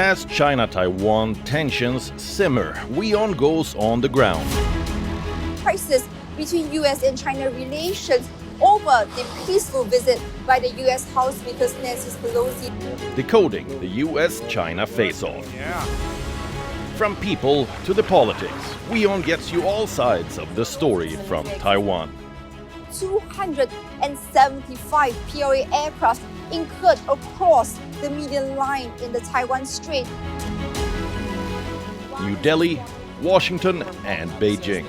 As China-Taiwan tensions simmer, WION goes on the ground. Crisis between U.S. and China relations over the peaceful visit by the U.S. House Speaker Nancy Pelosi. Decoding the U.S.-China face-off. From people to the politics, WION gets you all sides of the story from Taiwan. 275 PLA aircraft incurred across the median line in the Taiwan Strait. New Delhi, Washington, and Beijing.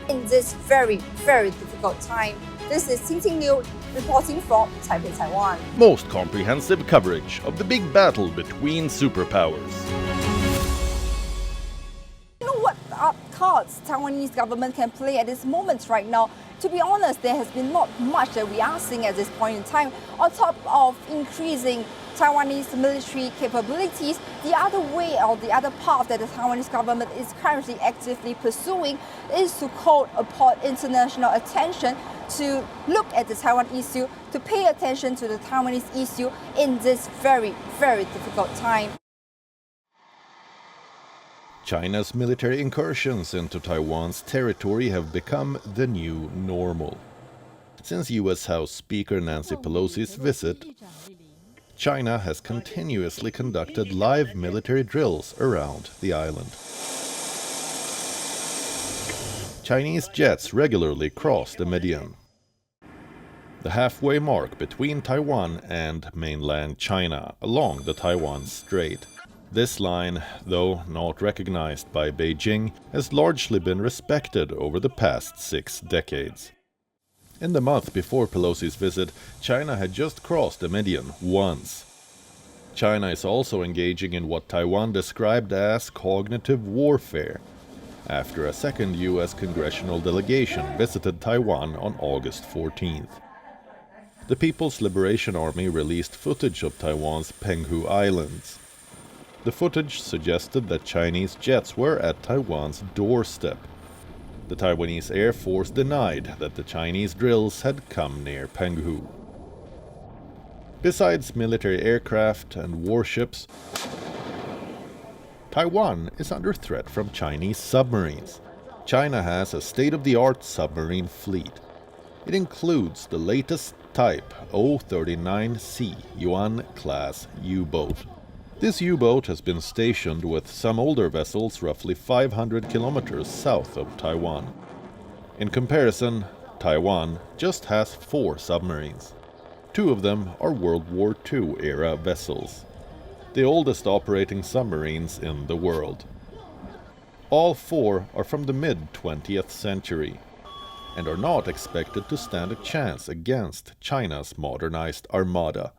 In this very, very difficult time, this is Ting Liu reporting from Taipei, Taiwan. Most comprehensive coverage of the big battle between superpowers. You know what cards Taiwanese government can play at this moment right now? To be honest, there has been not much that we are seeing at this point in time. On top of increasing Taiwanese military capabilities, the other way or the other path that the Taiwanese government is currently actively pursuing is to call upon international attention to look at the Taiwan issue, to pay attention to the Taiwanese issue in this very, very difficult time. China's military incursions into Taiwan's territory have become the new normal. Since U.S. House Speaker Nancy Pelosi's visit, China has continuously conducted live military drills around the island. Chinese jets regularly cross the median, the halfway mark between Taiwan and mainland China along the Taiwan Strait. This line, though not recognized by Beijing, has largely been respected over the past 6 decades. In the month before Pelosi's visit, China had just crossed the median once. China is also engaging in what Taiwan described as cognitive warfare, after a second U.S. congressional delegation visited Taiwan on August 14th. The People's Liberation Army released footage of Taiwan's Penghu Islands. The footage suggested that Chinese jets were at Taiwan's doorstep. The Taiwanese Air Force denied that the Chinese drills had come near Penghu. Besides military aircraft and warships, Taiwan is under threat from Chinese submarines. China has a state-of-the-art submarine fleet. It includes the latest type O-39C Yuan-class U-boat. This U-boat has been stationed with some older vessels roughly 500 kilometers south of Taiwan. In comparison, Taiwan just has 4 submarines. 2 of them are World War II-era vessels, the oldest operating submarines in the world. All 4 are from the mid-20th century and are not expected to stand a chance against China's modernized armada.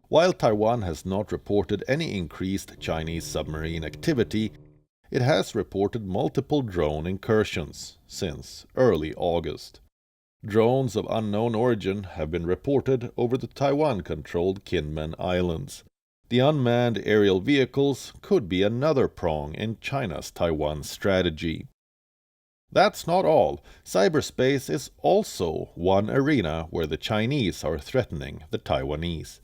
While Taiwan has not reported any increased Chinese submarine activity, it has reported multiple drone incursions since early August. Drones of unknown origin have been reported over the Taiwan-controlled Kinmen Islands. The unmanned aerial vehicles could be another prong in China's Taiwan strategy. That's not all. Cyberspace is also one arena where the Chinese are threatening the Taiwanese.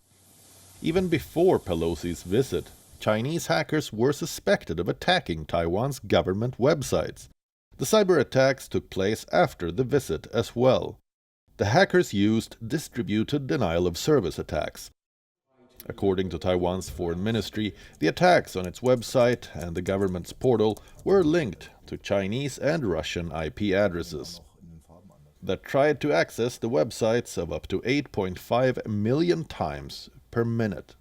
Even before Pelosi's visit, Chinese hackers were suspected of attacking Taiwan's government websites. The cyber attacks took place after the visit as well. The hackers used distributed denial-of-service attacks. According to Taiwan's foreign ministry, the attacks on its website and the government's portal were linked to Chinese and Russian IP addresses that tried to access the websites of up to 8.5 million times per minute.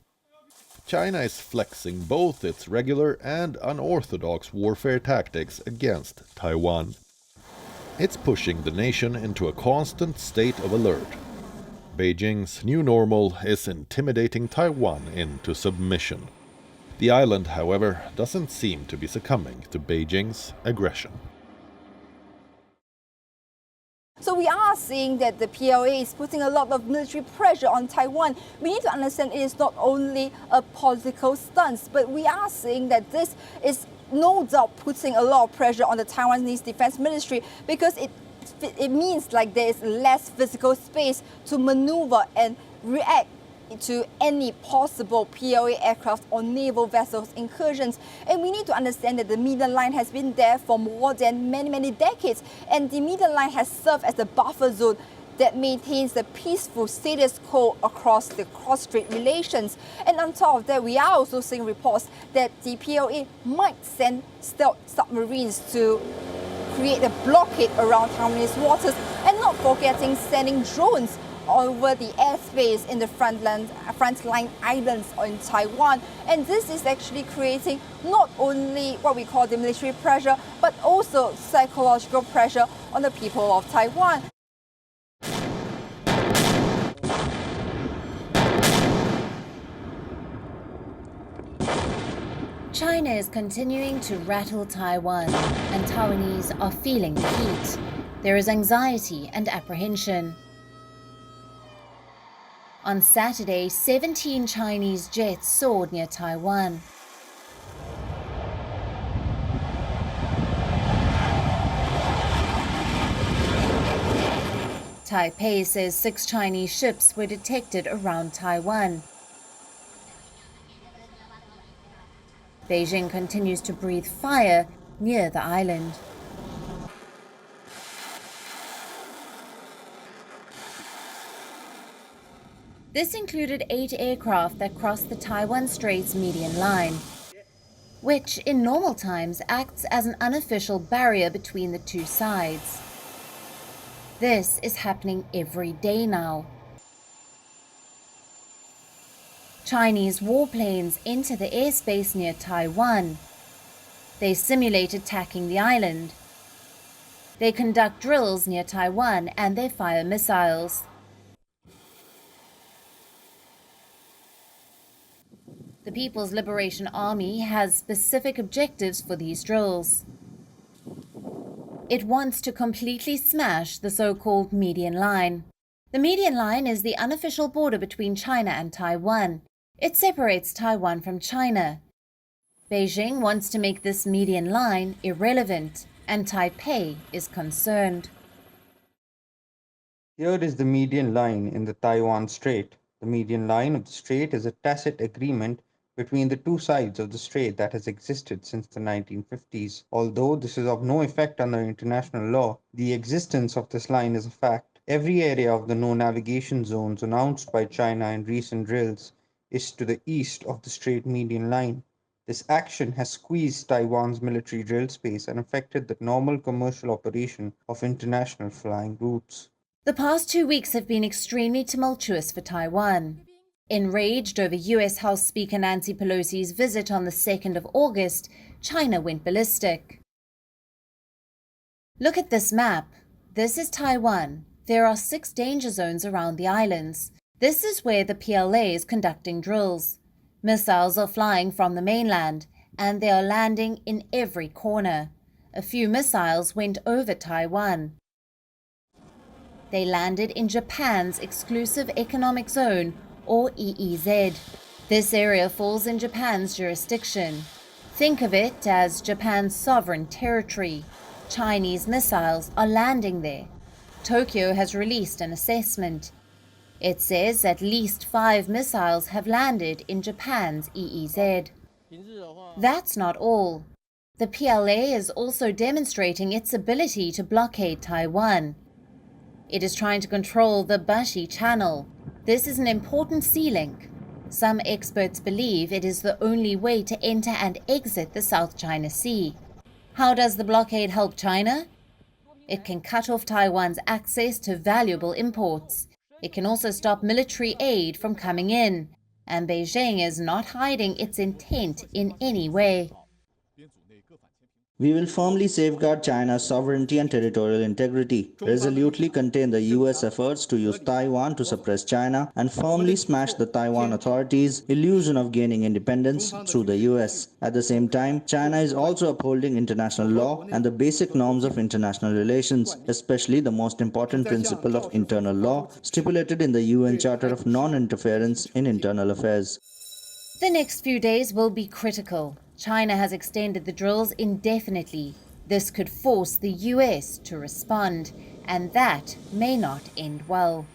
China is flexing both its regular and unorthodox warfare tactics against Taiwan. It's pushing the nation into a constant state of alert. Beijing's new normal is intimidating Taiwan into submission. The island, however, doesn't seem to be succumbing to Beijing's aggression. So we are seeing that the PLA is putting a lot of military pressure on Taiwan. We need to understand it is not only a political stunt, but we are seeing that this is no doubt putting a lot of pressure on the Taiwanese Defense Ministry, because it means like there is less physical space to maneuver and react to any possible PLA aircraft or naval vessels incursions. And we need to understand that the median line has been there for more than many decades, and the median line has served as a buffer zone that maintains the peaceful status quo across the cross-strait relations. And on top of that, we are also seeing reports that the PLA might send stealth submarines to create a blockade around Taiwanese waters, and not forgetting sending drones over the airspace in the frontline islands in Taiwan. And this is actually creating not only what we call the military pressure, but also psychological pressure on the people of Taiwan. China is continuing to rattle Taiwan, and Taiwanese are feeling the heat. There is anxiety and apprehension. On Saturday, 17 Chinese jets soared near Taiwan. Taipei says 6 Chinese ships were detected around Taiwan. Beijing continues to breathe fire near the island. This included 8 aircraft that crossed the Taiwan Strait's median line, which in normal times acts as an unofficial barrier between the two sides. This is happening every day now. Chinese warplanes enter the airspace near Taiwan. They simulate attacking the island. They conduct drills near Taiwan and they fire missiles. The People's Liberation Army has specific objectives for these drills. It wants to completely smash the so-called median line. The median line is the unofficial border between China and Taiwan. It separates Taiwan from China. Beijing wants to make this median line irrelevant, and Taipei is concerned. Here is the median line in the Taiwan Strait. The median line of the strait is a tacit agreement between the two sides of the strait that has existed since the 1950s. Although this is of no effect under international law, the existence of this line is a fact. Every area of the no navigation zones announced by China in recent drills is to the east of the strait median line. This action has squeezed Taiwan's military drill space and affected the normal commercial operation of international flying routes. The past 2 weeks have been extremely tumultuous for Taiwan. Enraged over US House Speaker Nancy Pelosi's visit on the 2nd of August, China went ballistic. Look at this map. This is Taiwan. There are 6 danger zones around the islands. This is where the PLA is conducting drills. Missiles are flying from the mainland, and they are landing in every corner. A few missiles went over Taiwan. They landed in Japan's exclusive economic zone, or EEZ. This area falls in Japan's jurisdiction. Think of it as Japan's sovereign territory. Chinese missiles are landing there. Tokyo has released an assessment. It says at least 5 missiles have landed in Japan's EEZ. That's not all. The PLA is also demonstrating its ability to blockade Taiwan. It is trying to control the Bashi Channel. This is an important sea link. Some experts believe it is the only way to enter and exit the South China Sea. How does the blockade help China? It can cut off Taiwan's access to valuable imports. It can also stop military aid from coming in. And Beijing is not hiding its intent in any way. We will firmly safeguard China's sovereignty and territorial integrity, resolutely contain the US efforts to use Taiwan to suppress China, and firmly smash the Taiwan authorities' illusion of gaining independence through the US. At the same time, China is also upholding international law and the basic norms of international relations, especially the most important principle of internal law stipulated in the UN Charter of Non-Interference in Internal Affairs. The next few days will be critical. China has extended the drills indefinitely. This could force the US to respond, and that may not end well.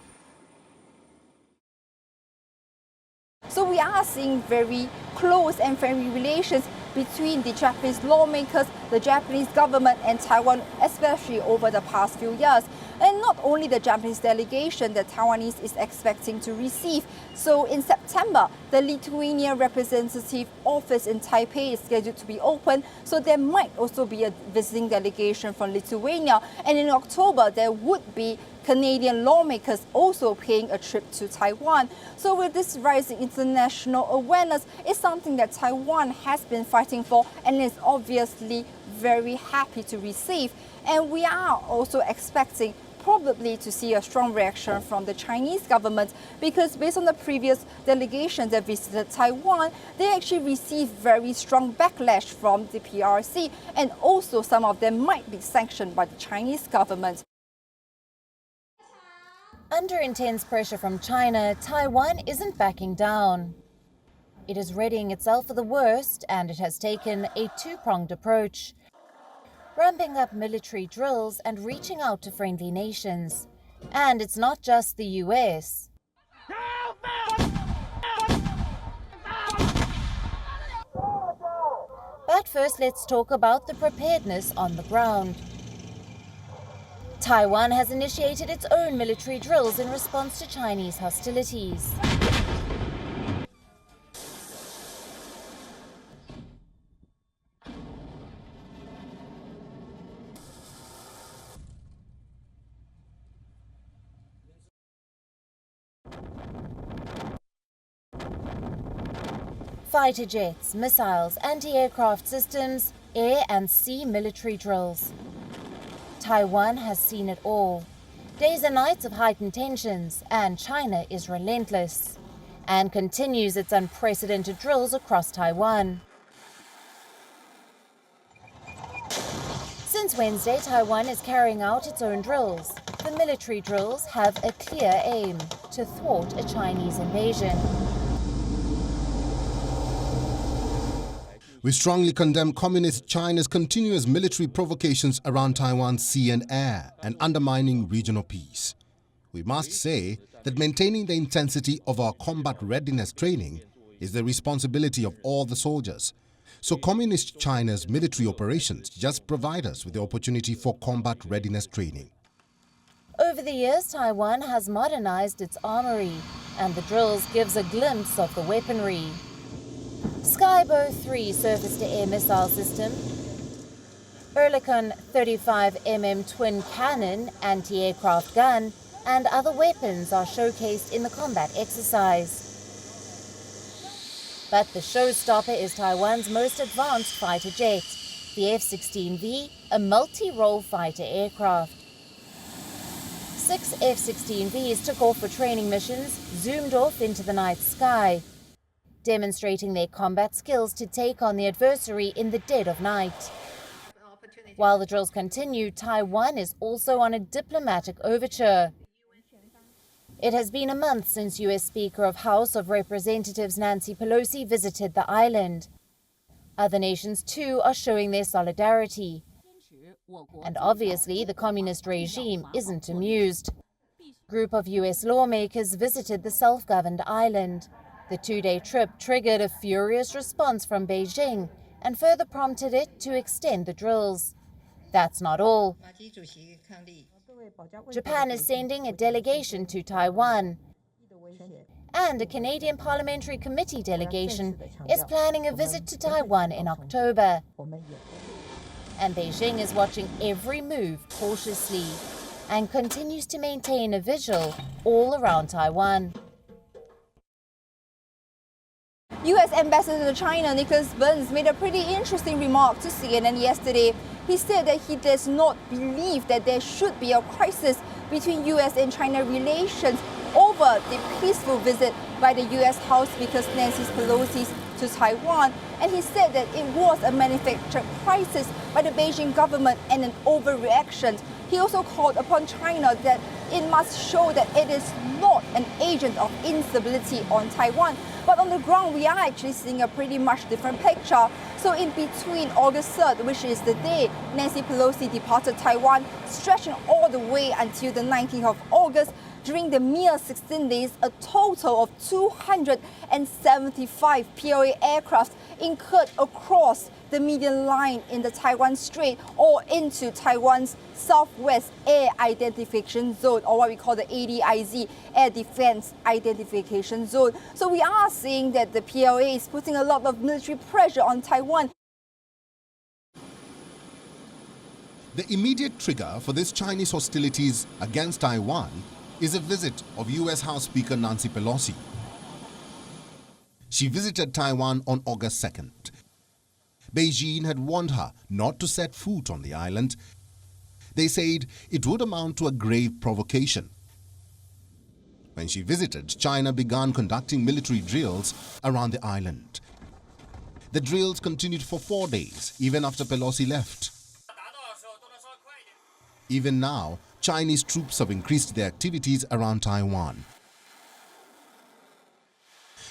So we are seeing very close and friendly relations between the Japanese lawmakers, the Japanese government and Taiwan, especially over the past few years. And not only the Japanese delegation that Taiwanese is expecting to receive. So in September, the Lithuania representative office in Taipei is scheduled to be open. So there might also be a visiting delegation from Lithuania. And in October, there would be Canadian lawmakers also paying a trip to Taiwan. So with this rising international awareness, it's something that Taiwan has been fighting for and is obviously very happy to receive. And we are also expecting probably to see a strong reaction from the Chinese government, because based on the previous delegations that visited Taiwan, they actually received very strong backlash from the PRC, and also some of them might be sanctioned by the Chinese government. Under intense pressure from China, Taiwan isn't backing down. It is readying itself for the worst, and it has taken a two-pronged approach, ramping up military drills and reaching out to friendly nations. And it's not just the US. But first, let's talk about the preparedness on the ground. Taiwan has initiated its own military drills in response to Chinese hostilities. Fighter jets, missiles, anti-aircraft systems, air and sea military drills. Taiwan has seen it all. Days and nights of heightened tensions, and China is relentless and continues its unprecedented drills across Taiwan. Since Wednesday, Taiwan is carrying out its own drills. The military drills have a clear aim: to thwart a Chinese invasion. We strongly condemn Communist China's continuous military provocations around Taiwan's sea and air and undermining regional peace. We must say that maintaining the intensity of our combat readiness training is the responsibility of all the soldiers. So Communist China's military operations just provide us with the opportunity for combat readiness training. Over the years, Taiwan has modernized its armory, and the drills gives a glimpse of the weaponry. Skybow 3 surface-to-air missile system, Oerlikon 35mm twin cannon anti-aircraft gun, and other weapons are showcased in the combat exercise. But the showstopper is Taiwan's most advanced fighter jet, the F-16V, a multi-role fighter aircraft. 6 F-16Vs took off for training missions, zoomed off into the night sky, demonstrating their combat skills to take on the adversary in the dead of night. While the drills continue, Taiwan is also on a diplomatic overture. It has been a month since US Speaker of House of Representatives Nancy Pelosi visited the island. Other nations too are showing their solidarity. And obviously the communist regime isn't amused. A group of US lawmakers visited the self-governed island. The two-day trip triggered a furious response from Beijing and further prompted it to extend the drills. That's not all. Japan is sending a delegation to Taiwan, and a Canadian Parliamentary Committee delegation is planning a visit to Taiwan in October. And Beijing is watching every move cautiously and continues to maintain a vigil all around Taiwan. US Ambassador to China Nicholas Burns made a pretty interesting remark to CNN yesterday. He said that he does not believe that there should be a crisis between US and China relations over the peaceful visit by the US House Speaker Nancy Pelosi to Taiwan. And he said that it was a manufactured crisis by the Beijing government and an overreaction. He also called upon China that it must show that it is not an agent of instability on Taiwan. But on the ground, we are actually seeing a pretty much different picture. So in between August 3rd, which is the day Nancy Pelosi departed Taiwan, stretching all the way until the 19th of August, during the mere 16 days, a total of 275 PLA aircraft incurred across the median line in the Taiwan Strait or into Taiwan's Southwest Air Identification Zone, or what we call the ADIZ, Air Defense Identification Zone. So we are seeing that the PLA is putting a lot of military pressure on Taiwan. The immediate trigger for this Chinese hostilities against Taiwan is a visit of US House Speaker Nancy Pelosi. She visited Taiwan on August 2nd. Beijing had warned her not to set foot on the island. They said it would amount to a grave provocation. When she visited, China began conducting military drills around the island. The drills continued for 4 days, even after Pelosi left. Even now, Chinese troops have increased their activities around Taiwan.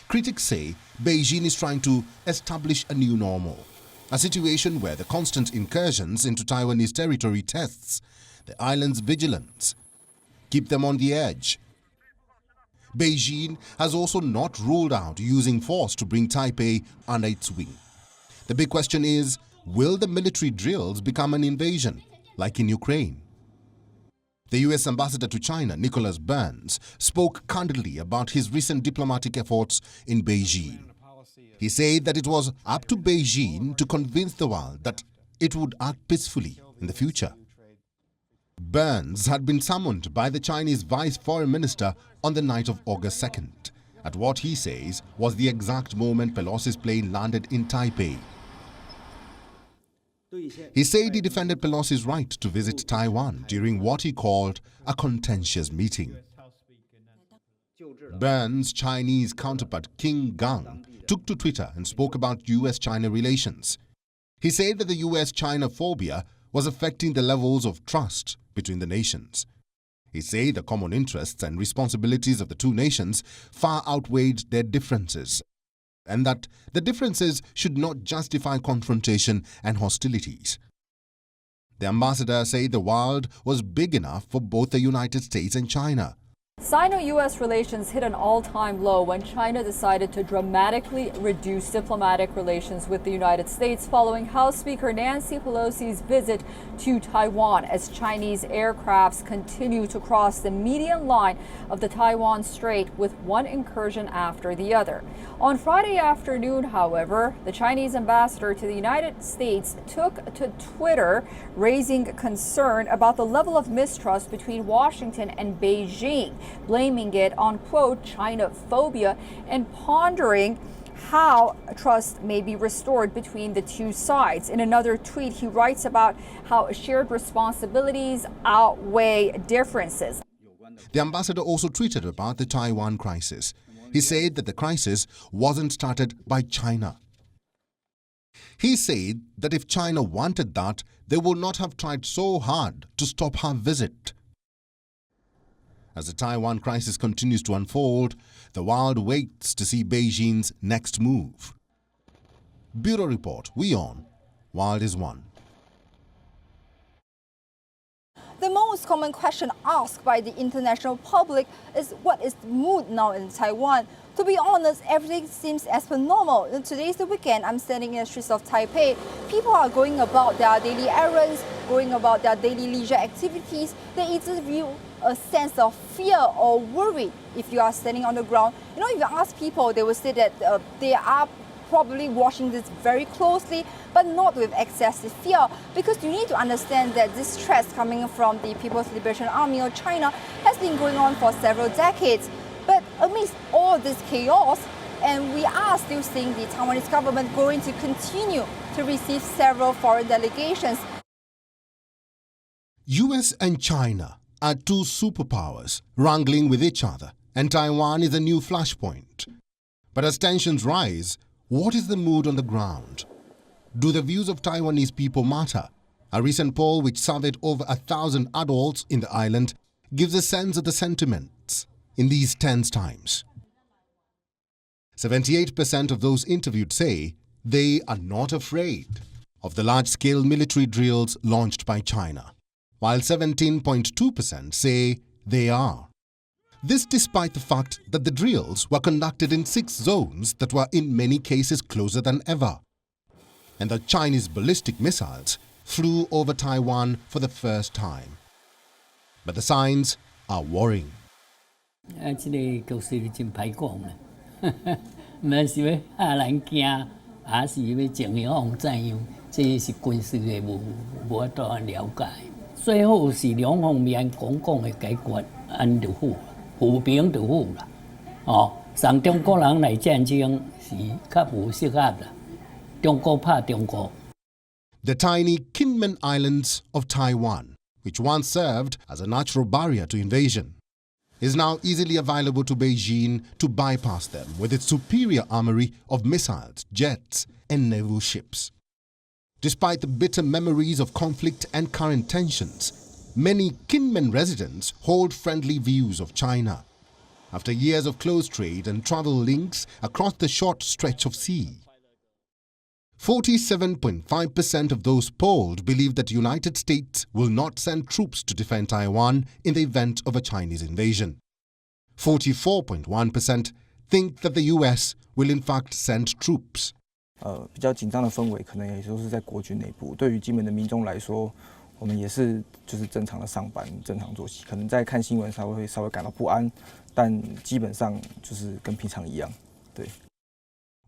Critics say Beijing is trying to establish a new normal, a situation where the constant incursions into Taiwanese territory tests the island's vigilance, keep them on the edge. Beijing has also not ruled out using force to bring Taipei under its wing. The big question is, will the military drills become an invasion, like in Ukraine? The US Ambassador to China, Nicholas Burns, spoke candidly about his recent diplomatic efforts in Beijing. He said that it was up to Beijing to convince the world that it would act peacefully in the future. Burns had been summoned by the Chinese Vice Foreign Minister on the night of August 2nd, at what he says was the exact moment Pelosi's plane landed in Taipei. He said he defended Pelosi's right to visit Taiwan during what he called a contentious meeting. Burns' Chinese counterpart King Gang took to Twitter and spoke about US-China relations. He said that the US-China phobia was affecting the levels of trust between the nations. He said the common interests and responsibilities of the two nations far outweighed their differences, and that the differences should not justify confrontation and hostilities. The ambassador said the world was big enough for both the United States and China. Sino-U.S. relations hit an all-time low when China decided to dramatically reduce diplomatic relations with the United States following House Speaker Nancy Pelosi's visit to Taiwan as Chinese aircrafts continue to cross the median line of the Taiwan Strait with one incursion after the other. On Friday afternoon, however, the Chinese ambassador to the United States took to Twitter, raising concern about the level of mistrust between Washington and Beijing, blaming it on, quote, China phobia, and pondering how trust may be restored between the two sides. In another tweet, he writes about how shared responsibilities outweigh differences. The ambassador also tweeted about the Taiwan crisis. He said that the crisis wasn't started by China. He said that if China wanted that, they would not have tried so hard to stop her visit. As the Taiwan crisis continues to unfold, the world waits to see Beijing's next move. Bureau Report, WION, World is One. The most common question asked by the international public is what is the mood now in Taiwan? To be honest, everything seems as per normal. Today's the weekend. I'm standing in the streets of Taipei. People are going about their daily errands, going about their daily leisure activities. They either view a sense of fear or worry if you are standing on the ground. You know, if you ask people, they will say that they are probably watching this very closely, but not with excessive fear, because you need to understand that this threat coming from the People's Liberation Army of China has been going on for several decades. But amidst all this chaos, and we are still seeing the Taiwanese government going to continue to receive several foreign delegations. US and China are two superpowers wrangling with each other, and Taiwan is a new flashpoint. But as tensions rise, what is the mood on the ground? Do the views of Taiwanese people matter? A recent poll which surveyed over 1,000 adults in the island gives a sense of the sentiments in these tense times. 78% of those interviewed say they are not afraid of the large-scale military drills launched by China, while 17.2% say they are. This despite the fact that the drills were conducted in 6 zones that were in many cases closer than ever. And the Chinese ballistic missiles flew over Taiwan for the first time. But the signs are worrying. 这个局势真歹讲啦，毋是要吓人惊，也是要情况怎样，这是军事的无法度了解。最好是两方面讲的解决，安就好，和平就好啦。哦，送中国人来战争是较无适合啦，中国怕中国。 The tiny Kinmen Islands of Taiwan, which once served as a natural barrier to invasion, is now easily available to Beijing to bypass them with its superior armory of missiles, jets, and naval ships. Despite the bitter memories of conflict and current tensions, many Kinmen residents hold friendly views of China after years of close trade and travel links across the short stretch of sea. 47.5% of those polled believe that the United States will not send troops to defend Taiwan in the event of a Chinese invasion. 44.1% think that the US will in fact send troops. 比较紧张的氛围，可能也就是在国军内部。对于金门的民众来说，我们也是就是正常的上班、正常作息，可能在看新闻稍微感到不安，但基本上就是跟平常一样，对。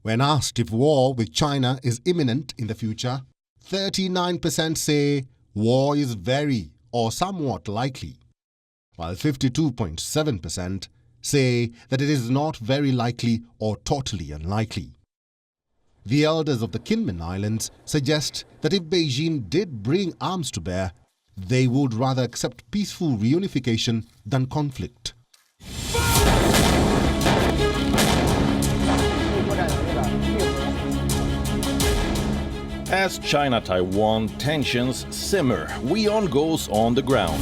When asked if war with China is imminent in the future, 39% say war is very or somewhat likely, while 52.7% say that it is not very likely or totally unlikely. The elders of the Kinmen Islands suggest that if Beijing did bring arms to bear, they would rather accept peaceful reunification than conflict. As China-Taiwan tensions simmer, WION goes on the ground.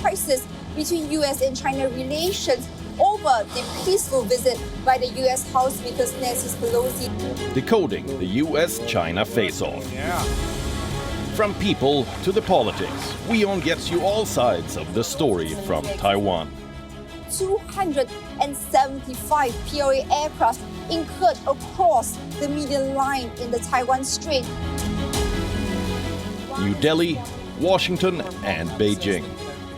Crisis between US and China relations over the peaceful visit by the US House Speaker Nancy Pelosi. Decoding the US-China face-off. From people to the politics, WION gets you all sides of the story from Taiwan. 275 PLA aircraft incurred across the median line in the Taiwan Strait. New Delhi, Washington, and Beijing.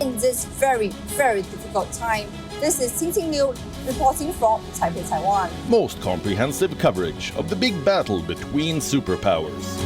In this very, very difficult time, this is Ting Liu reporting from Taipei, Taiwan. Most comprehensive coverage of the big battle between superpowers.